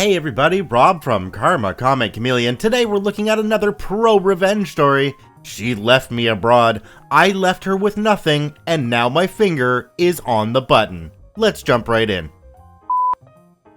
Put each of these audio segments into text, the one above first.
Hey everybody, Rob from Karma Comic Chameleon. Today we're looking at another pro-revenge story. She left me abroad, I left her with nothing, and now my finger is on the button. Let's jump right in.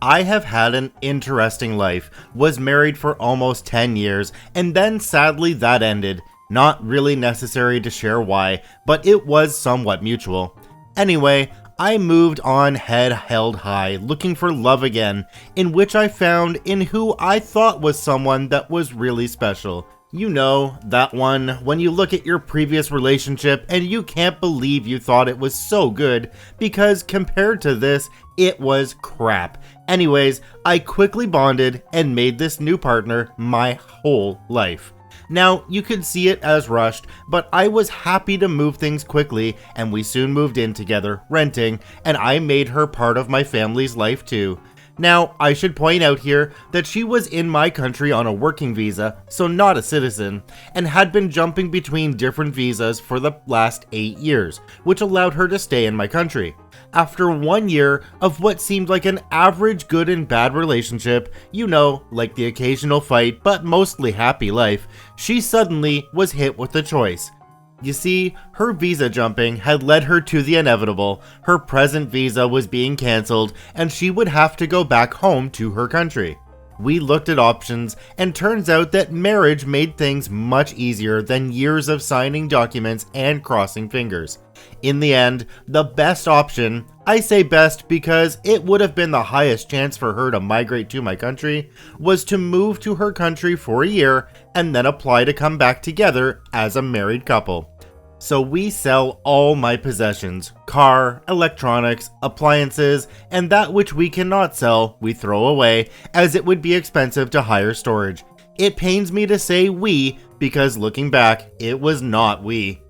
I have had an interesting life, was married for almost 10 years, and then sadly that ended. Not really necessary to share why, but it was somewhat mutual. Anyway, I moved on head held high, looking for love again, in which I found in who I thought was someone that was really special. You know, that one when you look at your previous relationship and you can't believe you thought it was so good, because compared to this, it was crap. Anyways, I quickly bonded and made this new partner my whole life. Now, you could see it as rushed, but I was happy to move things quickly, and we soon moved in together, renting, and I made her part of my family's life too. Now, I should point out here that she was in my country on a working visa, so not a citizen, and had been jumping between different visas for the last 8 years, which allowed her to stay in my country. After 1 year of what seemed like an average good and bad relationship, you know, like the occasional fight but mostly happy life, she suddenly was hit with a choice. You see, her visa jumping had led her to the inevitable. Her present visa was being cancelled and she would have to go back home to her country. We looked at options, and turns out that marriage made things much easier than years of signing documents and crossing fingers. In the end, the best option, I say best because it would have been the highest chance for her to migrate to my country, was to move to her country for a year and then apply to come back together as a married couple. So we sell all my possessions, car, electronics, appliances, and that which we cannot sell, we throw away, as it would be expensive to hire storage. It pains me to say we, because looking back, it was not we.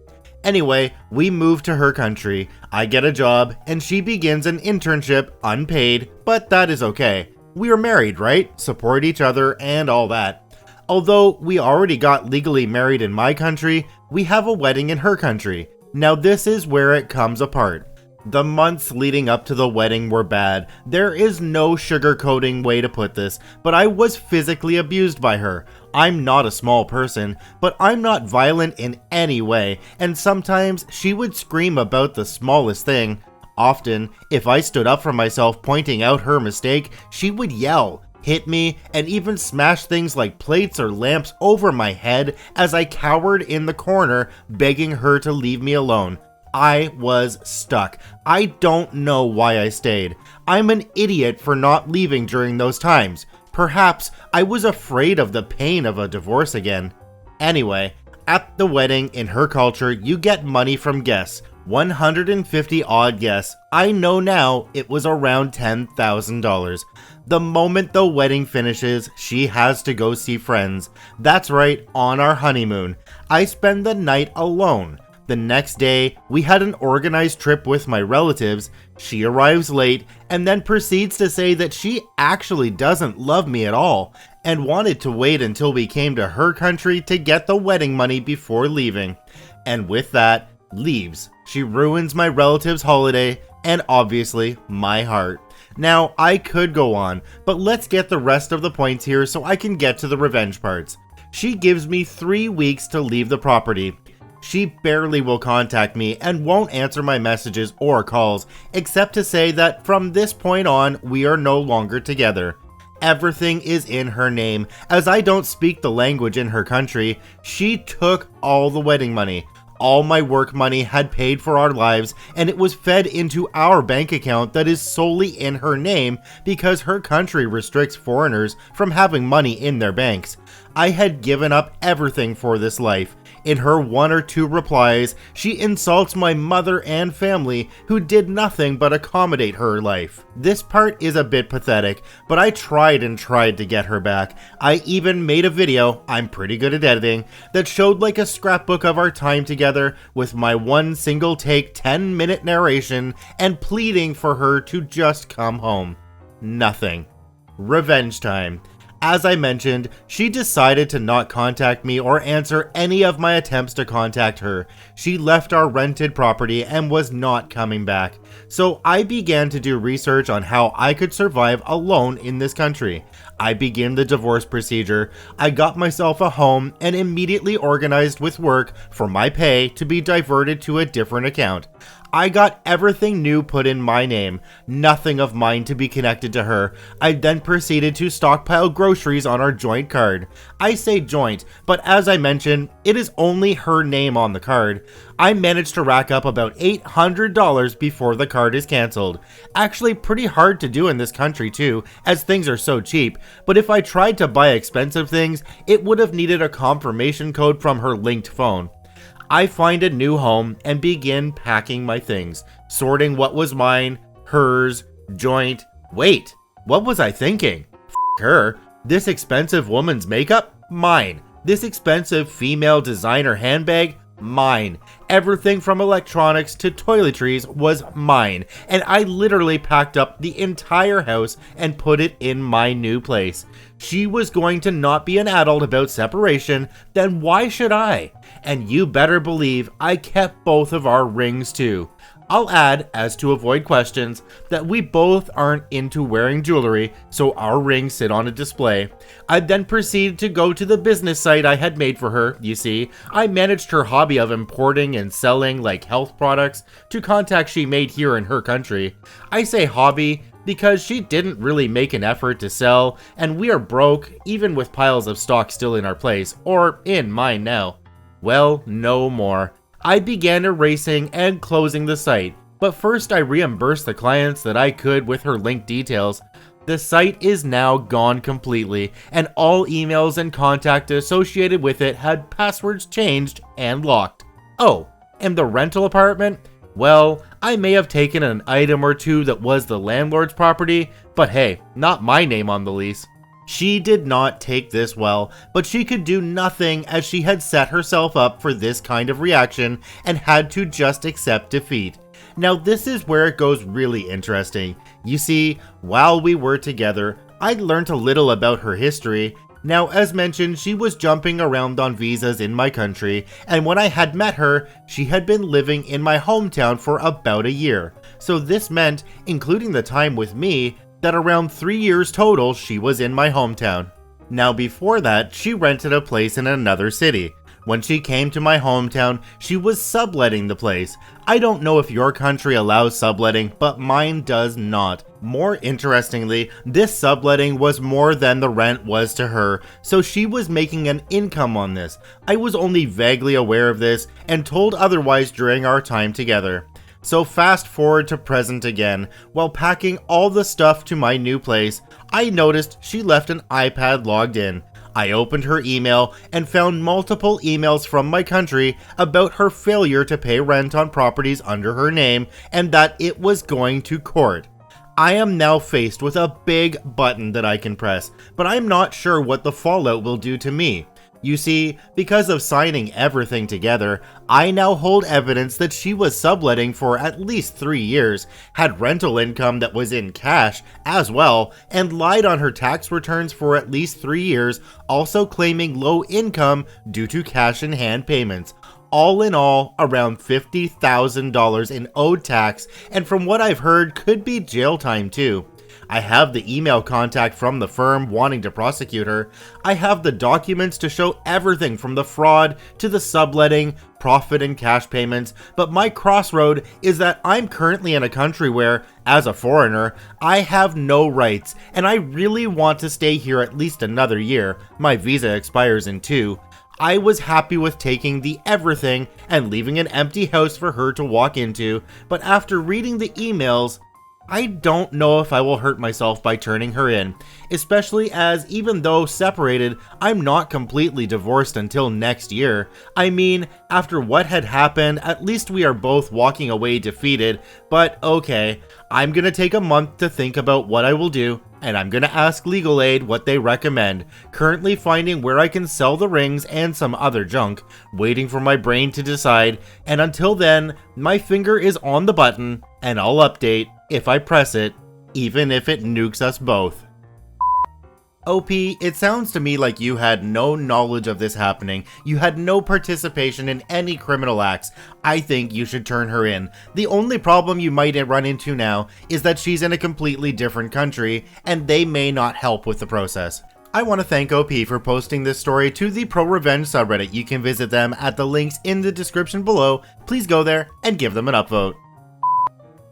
Anyway, we move to her country, I get a job, and she begins an internship, unpaid, but that is okay. We are married, right? Support each other and all that. Although we already got legally married in my country, we have a wedding in her country. Now this is where it comes apart. The months leading up to the wedding were bad. There is no sugarcoating way to put this, but I was physically abused by her. I'm not a small person, but I'm not violent in any way, and sometimes she would scream about the smallest thing. Often, if I stood up for myself pointing out her mistake, she would yell, hit me, and even smash things like plates or lamps over my head as I cowered in the corner, begging her to leave me alone. I was stuck. I don't know why I stayed. I'm an idiot for not leaving during those times. Perhaps I was afraid of the pain of a divorce again. Anyway, at the wedding in her culture, you get money from guests. 150 odd guests. I know now it was around $10,000. The moment the wedding finishes, she has to go see friends. That's right, on our honeymoon. I spend the night alone. The next day, we had an organized trip with my relatives. She arrives late and then proceeds to say that she actually doesn't love me at all and wanted to wait until we came to her country to get the wedding money before leaving. And with that, leaves. She ruins my relative's holiday and obviously my heart. Now, I could go on, but let's get the rest of the points here so I can get to the revenge parts. She gives me 3 weeks to leave the property. She barely will contact me and won't answer my messages or calls, except to say that from this point on, we are no longer together. Everything is in her name. As I don't speak the language in her country, she took all the wedding money. All my work money had paid for our lives, and it was fed into our bank account that is solely in her name because her country restricts foreigners from having money in their banks. I had given up everything for this life. In her 1 or 2 replies, she insults my mother and family, who did nothing but accommodate her life. This part is a bit pathetic, but I tried to get her back. I even made a video, I'm pretty good at editing, that showed like a scrapbook of our time together with my one single take 10-minute narration and pleading for her to just come home. Nothing. Revenge time. As I mentioned, she decided to not contact me or answer any of my attempts to contact her. She left our rented property and was not coming back. So I began to do research on how I could survive alone in this country. I began the divorce procedure. I got myself a home and immediately organized with work for my pay to be diverted to a different account. I got everything new put in my name, nothing of mine to be connected to her. I then proceeded to stockpile groceries on our joint card. I say joint, but as I mentioned, it is only her name on the card. I managed to rack up about $800 before the card is cancelled. Actually pretty hard to do in this country too, as things are so cheap, but if I tried to buy expensive things, it would have needed a confirmation code from her linked phone. I find a new home and begin packing my things, sorting what was mine, hers, joint. Wait, what was I thinking? F her. This expensive woman's makeup? Mine. This expensive female designer handbag? Mine. Everything from electronics to toiletries was mine, and I literally packed up the entire house and put it in my new place. She was going to not be an adult about separation, then why should I? And you better believe I kept both of our rings too. I'll add, as to avoid questions, that we both aren't into wearing jewelry, so our rings sit on a display. I then proceeded to go to the business site I had made for her. You see, I managed her hobby of importing and selling like health products to contacts she made here in her country. I say hobby because she didn't really make an effort to sell, and we are broke even with piles of stock still in our place, or in mine now. Well, no more. I began erasing and closing the site, but first I reimbursed the clients that I could with her link details. The site is now gone completely, and all emails and contact associated with it had passwords changed and locked. Oh, and the rental apartment? Well, I may have taken an item or two that was the landlord's property, but hey, not my name on the lease. She did not take this well, but she could do nothing as she had set herself up for this kind of reaction and had to just accept defeat. Now this is where it goes really interesting. You see, while we were together, I learned a little about her history. Now, as mentioned, she was jumping around on visas in my country, and when I had met her, she had been living in my hometown for about a year. So this meant, including the time with me, that around 3 years total she was in my hometown. Now before that, she rented a place in another city. When she came to my hometown, she was subletting the place. I don't know if your country allows subletting, but mine does not. More interestingly, this subletting was more than the rent was to her, so she was making an income on this. I was only vaguely aware of this and told otherwise during our time together. So fast forward to present again. While packing all the stuff to my new place, I noticed she left an iPad logged in. I opened her email and found multiple emails from my country about her failure to pay rent on properties under her name and that it was going to court. I am now faced with a big button that I can press, but I'm not sure what the fallout will do to me. You see, because of signing everything together, I now hold evidence that she was subletting for at least 3 years, had rental income that was in cash as well, and lied on her tax returns for at least 3 years, also claiming low income due to cash in hand payments. All in all, around $50,000 in owed tax, and from what I've heard, could be jail time too. I have the email contact from the firm wanting to prosecute her. I have the documents to show everything from the fraud to the subletting, profit and cash payments, but my crossroad is that I'm currently in a country where, as a foreigner, I have no rights, and I really want to stay here at least another year. My visa expires in 2. I was happy with taking the everything and leaving an empty house for her to walk into, but after reading the emails, I don't know if I will hurt myself by turning her in, especially as even though separated, I'm not completely divorced until next year. I mean, after what had happened, at least we are both walking away defeated, but okay, I'm gonna take a month to think about what I will do, and I'm gonna ask legal aid what they recommend, currently finding where I can sell the rings and some other junk, waiting for my brain to decide, and until then, my finger is on the button, and I'll update if I press it, even if it nukes us both. OP, it sounds to me like you had no knowledge of this happening. You had no participation in any criminal acts. I think you should turn her in. The only problem you might run into now is that she's in a completely different country, and they may not help with the process. I want to thank OP for posting this story to the ProRevenge subreddit. You can visit them at the links in the description below. Please go there and give them an upvote.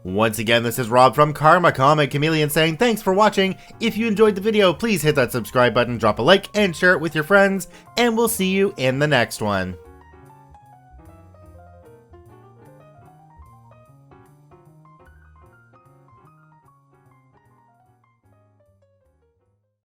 Once again, this is Rob from Karma Comic Chameleon saying thanks for watching. If you enjoyed the video, please hit that subscribe button, drop a like, and share it with your friends, and we'll see you in the next one.